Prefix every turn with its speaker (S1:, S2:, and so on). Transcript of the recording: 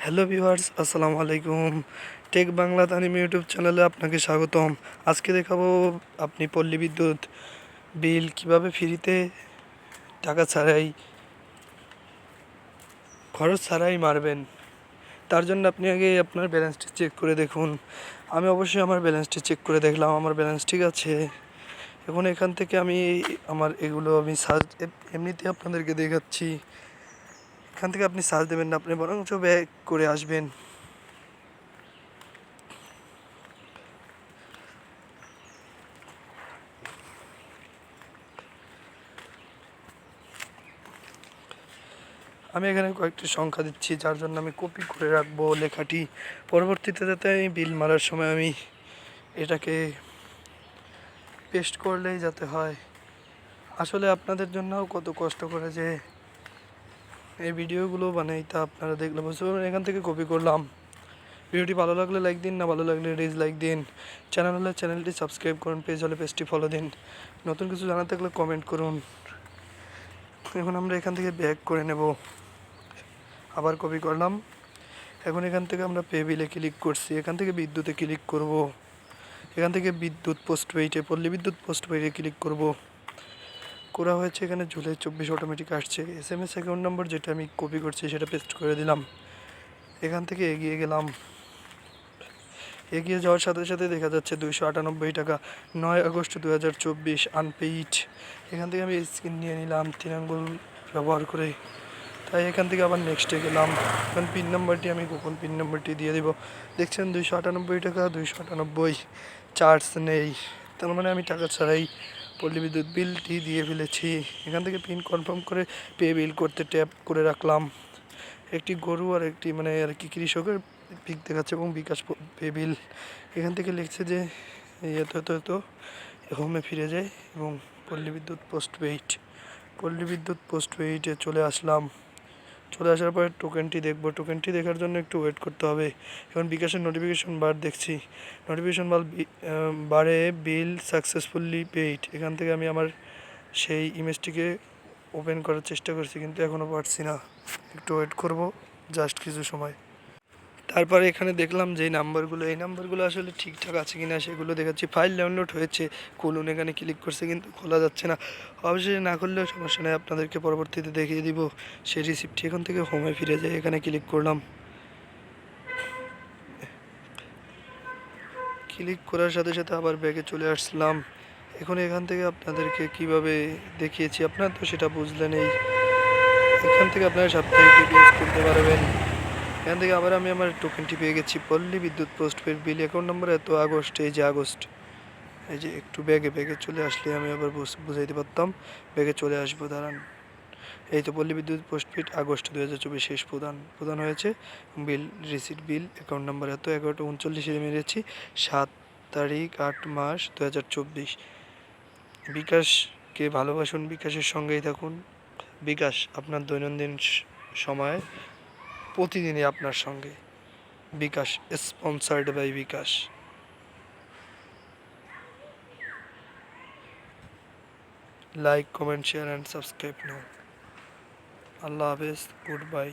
S1: Hello viewers, আসসালামু আলাইকুম। Take Bangla Tanim YouTube চ্যানেলে আপনাকে স্বাগতম। আজকে দেখাবো আপনি পল্লী বিদ্যুৎ বিল কিভাবে ফ্রিতে টাকা ছাড়াই, খরচ ছাড়াই মারবেন। তার জন্য আপনি আগে আপনার ব্যালেন্সটি চেক করে দেখুন। আমি অবশ্যই আমার ব্যালেন্সটি চেক করে দেখলাম, আমার ব্যালেন্স ঠিক আছে। এখন এখান থেকে আমি আমার এগুলো আমি সার্চ এমনিতে আপনাদেরকে দেখাচ্ছি। এখান থেকে আপনি সার্চ দেবেন না, আপনি বরঞ্চ ব্যাক করে আসবেন। আমি এখানে কয়েকটি সংখ্যা দিচ্ছি, যার জন্য আমি কপি করে রাখবো লেখাটি। পরবর্তীতে যাতে আমি বিল মারার সময় আমি এটাকে পেস্ট করলেই যাতে হয়। আসলে আপনাদের জন্যও কত কষ্ট করে যে এই ভিডিওগুলো বানাই, তা আপনারা দেখলে বুঝতে পারবেন। এখান থেকে কপি করলাম। ভিডিওটি ভালো লাগলে লাইক দিন, না ভালো লাগলে ডিসলাইক দিন। চ্যানেল হলে চ্যানেলটি সাবস্ক্রাইব করুন, পেজ হলে পেজটি ফলো দিন। নতুন কিছু জানা থাকলে কমেন্ট করুন। এখন আমরা এখান থেকে ব্যাক করে নেব, আবার কপি করলাম। এখন এখান থেকে আমরা পে বিলে ক্লিক করছি, এখান থেকে বিদ্যুতে ক্লিক করব। এখান থেকে বিদ্যুৎ পোস্টপেইডে, পল্লী বিদ্যুৎ পোস্টপেইডে ক্লিক করব। করা হয়েছে, এখানে জুলাই 24 অটোমেটিক আসছে। SMS অ্যাকাউন্ট নাম্বার যেটা আমি কপি করছি সেটা পেস্ট করে দিলাম। এখান থেকে এগিয়ে গেলাম। এগিয়ে যাওয়ার সাথে সাথে দেখা যাচ্ছে 298 টাকা, 9 আগস্ট 2024 আনপেইড। এখান থেকে আমি স্ক্রিন নিয়ে নিলাম 3 আঙ্গুল ব্যবহার করে। তাই এখান থেকে আবার নেক্সটে গেলাম। এখন পিন নাম্বারটি আমি গোপন পিন নাম্বারটি দিয়ে দিব। দেখছেন 298 টাকা, 298 চার্জ নেই। তার মানে আমি টাকা ছাড়াই পল্লী বিদ্যুৎ বিলটি দিয়ে ফেলেছি। এখান থেকে পিন কনফার্ম করে পে বিল করতে ট্যাপ করে রাখলাম। একটি গরু আর একটি আর কি কৃষকের পিক দেখাচ্ছে এবং বিকাশ পে বিল। এখান থেকে লিখছে যে এত হোমে ফিরে যায় এবং পল্লী বিদ্যুৎ পোস্টপেইডে চলে আসলাম। চলে আসার পরে টোকেনটি দেখব। টোকেনটি দেখার জন্য একটু ওয়েট করতে হবে। এখন বিকাশের নোটিফিকেশন বার দেখছি। নোটিফিকেশন বারে বিল সাকসেসফুলি পেইড। এখান থেকে আমি আমার সেই ইমেজটিকে ওপেন করার চেষ্টা করছি, কিন্তু এখনও পারছি না। একটু ওয়েট করব, জাস্ট কিছু সময়। তারপরে এখানে দেখলাম যে এই নাম্বারগুলো আসলে ঠিকঠাক আছে কিনা সেগুলো দেখাচ্ছি। ফাইল ডাউনলোড হয়েছে, খুলুন। এখানে ক্লিক করছে কিন্তু খোলা যাচ্ছে না। অবশ্যই না করলেও সমস্যা নেই, আপনাদেরকে পরবর্তীতে দেখিয়ে দিব সেই রিসিপ্টটি। এখান থেকে হোমে ফিরে যায়, এখানে ক্লিক করলাম। ক্লিক করার সাথে সাথে আবার ব্যাগে চলে আসলাম। এখন এখান থেকে আপনাদেরকে কিভাবে দেখিয়েছি, আপনারা তো সেটা বুঝলেনই। এখান থেকে আপনারা সাপ্তাহিক ডিটেলস করতে পারবেন। এখান থেকে আবার আমি আমার টোকেনটি পেয়ে গেছি। পল্লী বিদ্যুৎ পোস্টপেড বিল অ্যাকাউন্ট নাম্বার এত আগস্ট, এই যে আগস্ট, এই যে একটু ব্যাগে চলে আসলে আমি আবার বুঝাইতে পারতাম। ব্যাগে চলে আসবো, দাঁড়ান। এই তো পল্লী বিদ্যুৎ পোস্টপেড আগস্ট 2024 শেষ প্রদান হয়েছে। বিল রিসিট বিল অ্যাকাউন্ট নাম্বার এত 11:39 মেরেছি, 7 তারিখ 8 মাস 2024। বিকাশকে ভালোবাসুন, বিকাশের সঙ্গেই থাকুন। বিকাশ আপনার দৈনন্দিন সময় প্রতিদিনই আপনার সঙ্গে। BKash, sponsored by bKash. Like, comment, share and subscribe now. আল্লাহ হাফেজ, গুড বাই।